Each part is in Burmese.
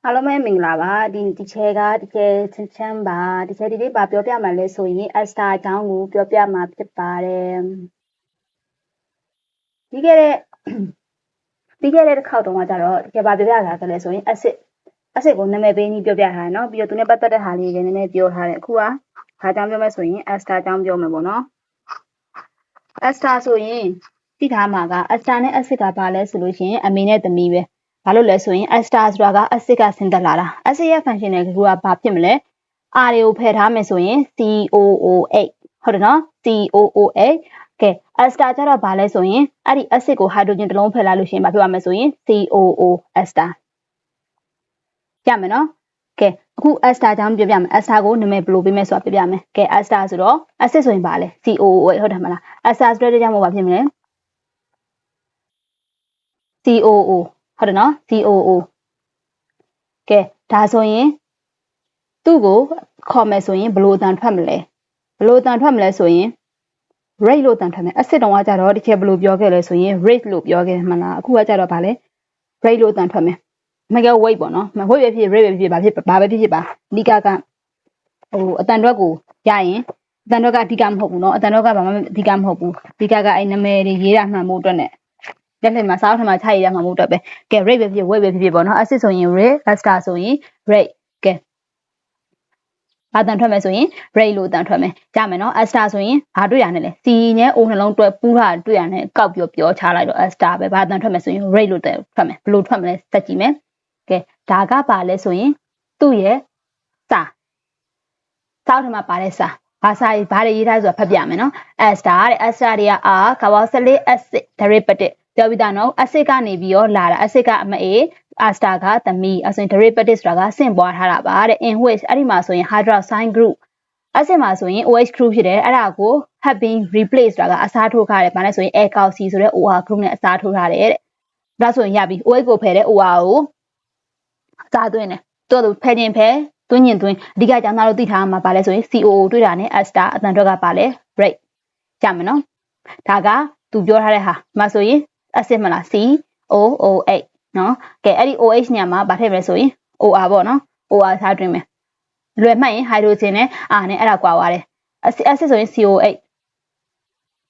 အားလုံးပဲမင်္ဂလာပါဒီချဲကတကယ်ချမ်းပါဒီချဲဒီလေးပါပြောပြမှာလဲဆိုရင် Asta အကြောင်းကိုပြောပြမှာဖြစ်ပါတယ်ပြီးခဲ့တဲ့တစ်ခေါက်တုန်းကကြတော့တကယ်ပါပြောပြတာကလည်းဆိုရင် acid ကိုနာမည်ပေးပြီးပြောပြထားတယ်เนาะပြီးတော့သူနဲ့ပတ်သက်တဲ့ဟာလေးတွေနည်းနည်းပြောထားတယ်အခုကဘာအကြောင်းပြောမလဲဆိုရင် Asta အကြောင်းပြောမယ်ပေါ့နော် Asta ဆိုရင်သိထားမှာက Asta နဲ့ acid ကဘာလဲဆိုလို့ရှိရင်အမေနဲ့သမီးပဲဘာလို့လဲဆိုရင် Asta ဆိုတာက acid ကဆင်းသက်လာတာ acid ရဲ့ function နဲ့ကဘာဖြစ်မလဲ R တွေကိုဖယ်ထားမယ်ဆိုရင် COOH ဟုတ်တယ်နော် COOH ကဲ Asta ကျတော့ဘာလဲဆိုရင်အဲ့ဒီ acid ကို hydrogen တစ်လုံးဖယ်လိုက်လို့ရှိရင်ဘာဖြစ်ရမလဲဆိုရင် COO Asta ကြမယ်နော်ကဲအခု Asta အကြောင်းပြောပြမယ် Asta ကိုနာမည်ဘယ်လိုပေးမယ်ဆိုတာပြပြမယ်ကဲ Asta ဆိုတော့ acid ဆိုရင်ဘာလဲ COOH ဟုတ်တယ်မလား Asta ဆိုတဲ့ကြောင့်ဘာဖြစ်မလဲ COO ဟုတ်တယ်နော် COO ကဲဒါဆိုရင်သူ့ကိုခေါ်မယ်ဆိုရင်ဘယ်လိုအတန်ထွက်မလဲဘယ်လိုအတန်ထွက်မလဲဆိုရင် rate လို့အတန်ထွက်မယ် acid တုံးကကြတော့ဒီချက်ဘယ်လိုပြောခဲ့လဲဆိုရင် rate လို့ပြောခဲ့မှလားအခုကကြတော့ဗာလဲ rate လို့အတန်ထွက်မယ်မက weight ပေါ့နော် weight ပဲဖြစ် rate ပဲဖြစ်ဘာပဲဖြစ်ပါအဓိကဟိုအတန်ထွက်ကိုရရင်အတန်ထွက်ကအဓိကမဟုတ်ဘူးเนาะအတန်ထွက်ကဘာမှအဓိကမဟုတ်ဘူးအဓိကကအဲ့နာမည်တွေရေးတာမှန်ဖို့အတွက် ਨੇ လက်လှည့်မှာစာအုပ်ထဲမှာခြိုက်ရမှာမဟုတ်တော့ပဲကဲ rate ပဲဖြစ် weight ပဲဖြစ်ပေါ့နော် acid ဆိုရင် rate Asta ဆိုရင် rate ကဲဘာတန်ထွက်မယ်ဆိုရင် rate လို့တန်ထွက်မယ်ကြားမယ်နော် Asta ဆိုရင်ဘာတွေ့ရနဲ့လဲ C နဲ့ O နှလုံးတွဲပူးထားတွေ့ရနဲ့ကောက်ပြောချလိုက်တော့ Asta ပဲဘာတန်ထွက်မယ်ဆိုရင် rate လို့ထွက်မယ်ဘယ်လိုထွက်မလဲစက်ကြည့်မယ်ကဲဒါကပါလဲဆိုရင်သူ့ရဲ့စာအုပ်ထဲမှာပါတဲ့စာဘာတွေရေးထားဆိုတာဖတ်ပြမယ်နော် Asta တဲ့ Asta တွေက carboxylic acid derivative ပြောပြီးသားနော် acid ကနေပြီးတော့လာတာ acid ကအမအေး Asta ကသမီးအဆိုရင် derivative ဆိုတာကဆင့်ပွားထားတာပါတဲ့ in which အဲ့ဒီမှာဆိုရင် hydroxide group acid မှာဆိုရင် OH group ဖြစ်တယ်အဲ့ဒါကို have been replaced ဆိုတာကအစားထိုးထားတယ်ဘာလဲဆိုရင် alkoxy ဆိုတဲ့ OR group နဲ့အစားထိုးထားတယ်တဲ့ဒါဆိုရင်ရပြီ OH ကိုဖယ်တဲ့ OR ကိုအစားသွင်းတယ်သူဖယ်ခြင်းဖယ်သွင်းရင်သွင်းအဓိကကျောင်းသားတို့သိထားမှာပါလဲဆိုရင် COO တွေ့တာနဲ့ Asta အတန်တွက်ကပါလဲ rate ကြမယ်နော်ဒါကသူပြောထားတဲ့ဟာဒီမှာဆိုရင် acid မလား COOH နော်ကဲအဲ့ဒီ OH ညမှာဘာထည့်မလဲဆိုရင် OR ပေါ့နော် OR ထားတွင်းမယ်လွယ်မှတ်ရင် hydrogen နဲ့ R နဲ့အဲ့ဒါကွာသွားတယ် acid ဆိုရင် COH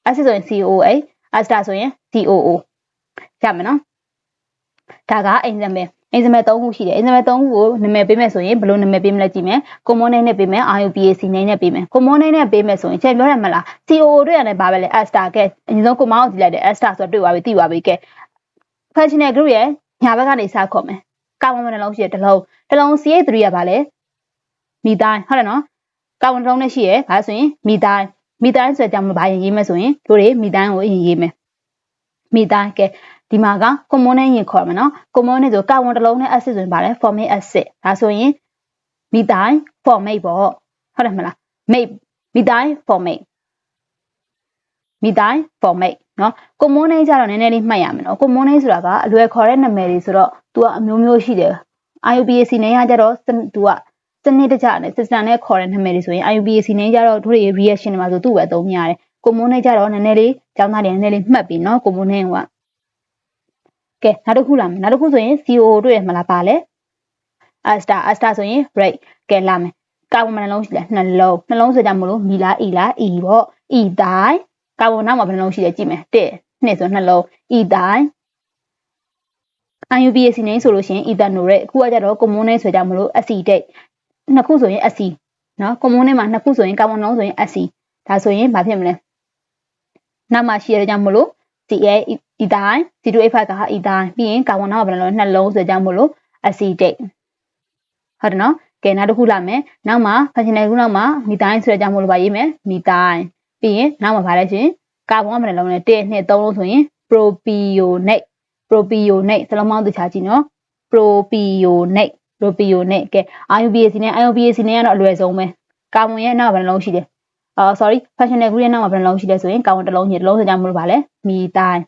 acid ဆိုရင် COH Asta ဆိုရင် COO ကြမယ်နော်ဒါက example 3ခုရှိတယ် example 3ခုကိုနာမည်ပေးမယ်ဆိုရင်ဘယ်လိုနာမည်ပေးမလဲကြည့်မယ် common name နဲ့ပေးမယ် IUPAC name နဲ့ပေးမယ် common name နဲ့ပေးမယ်ဆိုရင်ချက်ပြောရမလား COO တွေ့ရတယ်ဘာပဲလဲ Asta ကဲအရင်ဆုံး common ကိုကြည့်လိုက်တယ် Asta ဆိုတော့တွေ့ပါပြီသိပါပြီကဲ functional group ရဲ့ညာဘက်ကနေစခေါ်မယ်ကာဗွန်နှလုံးရှိတယ်တစ်လုံး CH3 ကဘာလဲမီတိုင်းဟုတ်တယ်နော်ကာဗွန်တစ်လုံးနဲ့ရှိရယ်ဘာဆိုရင်မီတိုင်းဆိုတဲ့အကြောင်းဘာရင်ရေးမယ်ဆိုရင်တို့တွေမီတိုင်းကိုရေးမယ်မီတိုင်းကဲဒီမှာက common name ရင်ခေါ်မယ်နော် common name ဆိုကာဗွန်တစ်လုံးနဲ့ acid ဆိုရင်ဘာလဲ formic acid ဒါဆိုရင်မီတိုင်း formic ပေါ့ဟုတ်တယ်မလားမီတိုင်း formic နော် common name ကြတော့နည်းနည်းလေးမှတ်ရမယ်နော် common name ဆိုတာကအလွယ်ခေါ်တဲ့နာမည်တွေဆိုတော့ तू ကအမျိုးမျိုးရှိတယ် IUPAC name ကကြတော့ तू ကစနစ်တကျနဲ့ system နဲ့ခေါ်တဲ့နာမည်တွေဆိုရင် IUPAC name ကြတော့တို့တွေ reaction တွေမှာဆိုသူ့ပဲအသုံးများတယ် common name ကြတော့နည်းနည်းလေးကျောင်းသားတွေနည်းနည်းလေးမှတ်ပြီးနော် common name ကကဲနောက်တစ်ခုလာမယ်နောက်တစ်ခုဆိုရင် COO တွေ့ရမလားပါလဲ Asta ဆိုရင် rate ကဲလာမယ်ကာဗွန်နှလုံးရှိလဲနှလုံးဆိုကြမလို့မီလား E လား E ပေါ့ E တိုင်းကာဗွန်နောက်မှာဘယ်နှလုံးရှိလဲကြည့်မယ်1 2ဆိုနှလုံး E တိုင်း IUPAC name ဆိုလို့ရှိရင် ethanol အခုကကြတော့ common name ဆိုကြမလို့ acetate နှစ်ခုဆိုရင် acid နော် common name မှာနှစ်ခုဆိုရင်ကာဗွန်နှလုံးဆိုရင် acid ဒါဆိုရင်ဘာဖြစ်မလဲနောက်မှာရှိရတဲ့ကြောင့်မလို့ CA အတိုင်း C2H5 က အတိုင်းပြီးရင်ကာဗွန်နောက်ဘယ်နှလုံးနှလုံးဆိုကြောင့်မလို့ acetate ဟုတ်တယ်နော်ကဲနောက်တစ်ခုလာမယ်နောက်မှာ functional group နောက်မှာမီတိုင်းဆိုတဲ့ကြောင့်မလို့ပါရေးမယ်မီတိုင်းပြီးရင်နောက်မှာဗာလဲရှင်ကာဗွန်ကဘယ်နှလုံးလဲ1 2 3လုံးဆိုရင် propionate စလုံးပေါင်းသူချကြည့်နော် propionate ကဲ IUPAC နဲ့ IUPAC နဲ့ကတော့အလွယ်ဆုံးပဲကာဗွန်ရဲ့နောက်ဘယ်နှလုံးရှိလဲsorry functional group ရဲ့နောက်မှာဘယ်နှလုံးရှိလဲဆိုရင်ကာဗွန်တစ်လုံးဆိုကြမလို့ပါလဲမီတိုင်း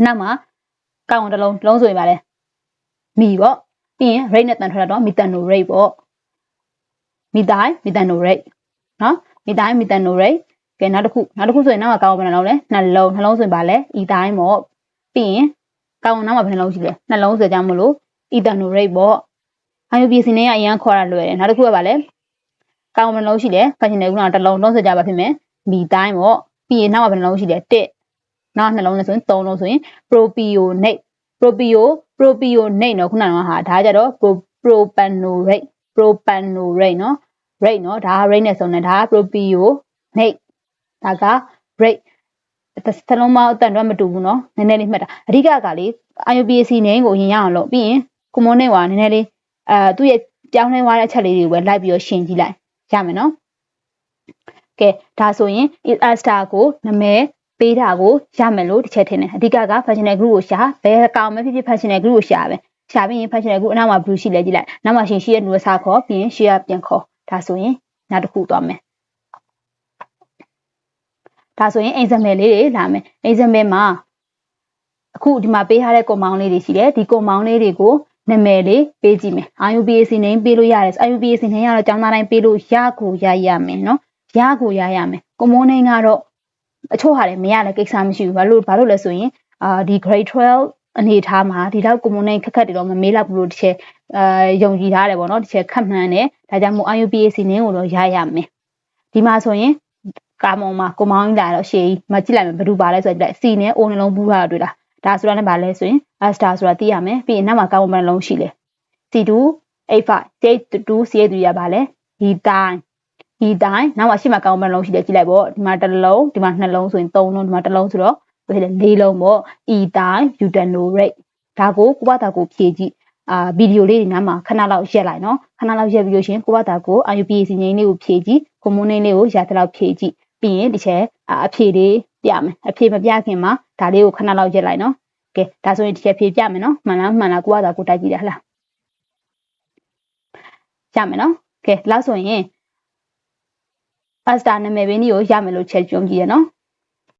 နောက်မှာကာဗွန်တစ်လုံးဆိုရင်ပါလဲမီပေါ့ပြီးရင် rate နဲ့တန်ထွက်တော့ methanol rate ပေါ့မီတိုင်း methanol rate နော်မီတိုင်း methanol rate ကဲနောက်တစ်ခုဆိုရင်နောက်ကကာဗွန်ဘယ်နှလုံးလဲနှလုံးဆိုရင်ပါလဲ e တိုင်းပေါ့ပြီးရင်ကာဗွန်နောက်မှာဘယ်နှလုံးရှိလဲနှလုံးဆိုကြမလို့ ethanol rate ပေါ့ IUPAC နဲ့ကအရင်ခေါ်တာလွယ်တယ်နောက်တစ်ခုကပါလဲကောင်းမလုံးရှိတယ် functional ကတစ်လုံးလုံးစကြပါဖြစ်မယ်မီတိုင်းပေါ့ပြီးရင်နောက်ကဘယ်နှလုံးရှိလဲ1နောက်နှလုံးနဲ့ဆိုရင်3လုံးဆိုရင် propionate propionate နော်ခုနကဟာဒါကြတော့ propanorate နော် rate နော်ဒါက rate နဲ့ဆုံးတယ်ဒါက propionate ဒါက rate သလုံးပေါင်းအတန်တော့မတူဘူးနော်နည်းနည်းလေးမှတ်တာအဓိကကလေ IUPAC နည်းကိုရင်ရအောင်လို့ပြီးရင် common name ကနည်းနည်းလေးသူ့ရဲ့ပြောင်းလဲသွားတဲ့အချက်လေးတွေကိုပဲလိုက်ပြီးတော့ရှင်းကြည့်လိုက်ရမယ်နော်ကဲဒါဆိုရင် Aster ကိုနာမည်ပေးတာကိုရမယ်လို့တစ်ချက်ထင်တယ်အဓိကက functional group ကိုရှာဘယ်အကောင်ပဲဖြစ်ဖြစ် functional group ကိုရှာပဲရှာပြီးရင် functional group အနောက်မှာ blue ရှိလဲကြည့်လိုက်နောက်မှာရှိရဲ့လူစာခေါ်ပြီးရင်ရှေ့ကပြန်ခေါ်ဒါဆိုရင်နောက်တစ်ခုသွားမယ်ဒါဆိုရင် example လေးတွေလာမယ် example မှာအခုဒီမှာပေးထားတဲ့ compound လေးတွေရှိတယ်ဒီ compound လေးတွေကိုနာမည်လေးပေးကြည့်မယ် IUPAC name ပေးလို့ရတယ် IUPAC name ကတော့ကျောင်းသားတိုင်းပေးလို့ရကိုရမယ်နော်ရကိုရမယ် common name ကတော့အချို့ဟာတွေမရလည်းကိစ္စမရှိဘူးဘာလို့လဲဆိုရင်ဒီ grade 12အနေထားမှာဒီတော့ common name ခက်တွေတော့မမေးလောက်ဘူးလို့တစ်ချက်ယုံကြည်ထားတယ်ပေါ့နော်တစ်ချက်ခက်မှန်းတယ်ဒါကြောင့်မို့ IUPAC name ကိုတော့ရမယ်ဒီမှာဆိုရင်ကာမုံမှာကိုမောင်းလာတော့ရှေ့မကြည့်လိုက်မယ်ဘယ်သူပါလဲဆိုတော့ C နဲ့ O နှလုံးပူးထားတာတွေ့လားဒါဆိုတာလည်းဗာလဲဆိုရင် Aster ဆိုတာသိရမယ်ပြီးရင်နောက်မှာကာမုံဘယ်နှလုံးရှိလဲ C2 85 C2 C3 ရပါလဲဒီတိုင်းနောက်မှာရှေ့မှာကာမုံဘယ်နှလုံးရှိလဲကြည့်လိုက်ပေါ့ဒီမှာတစ်လုံးဒီမှာနှစ်လုံးဆိုရင်3လုံးဒီမှာတစ်လုံးဆိုတော့ဘယ်လဲ4လုံးပေါ့ E တိုင်း butanorate ဒါကိုကိုဘာသာကိုဖြည့်ကြည့်ဗီဒီယိုလေးတွေနားမှာခဏလောက်ရက်လိုက်နော်ခဏလောက်ရက်ပြီးလို့ရှိရင်ကိုဘာသာကို IUPAC ငိမ့်လေးကိုဖြည့်ကြည့် common name လေးကိုရတဲ့လောက်ဖြည့်ကြည့်ပြီးရင်ဒီချက်အဖြေလေးပြမယ်အဖြေမပြခင်မှာဒါလေးကိုခဏလောက်ရက်လိုက်နော်ကဲဒါဆိုရင်ဒီချက်ဖြေပြမယ်နော်မှန်လားကိုဘာသာကိုတိုက်ကြည့်တယ်ဟလားရမယ်နော်ကဲလောက်ဆိုရင်Aster နာမည်ပေးနည်းကိုရမယ်လို့ချက်ကြုံကြည့်ရနော်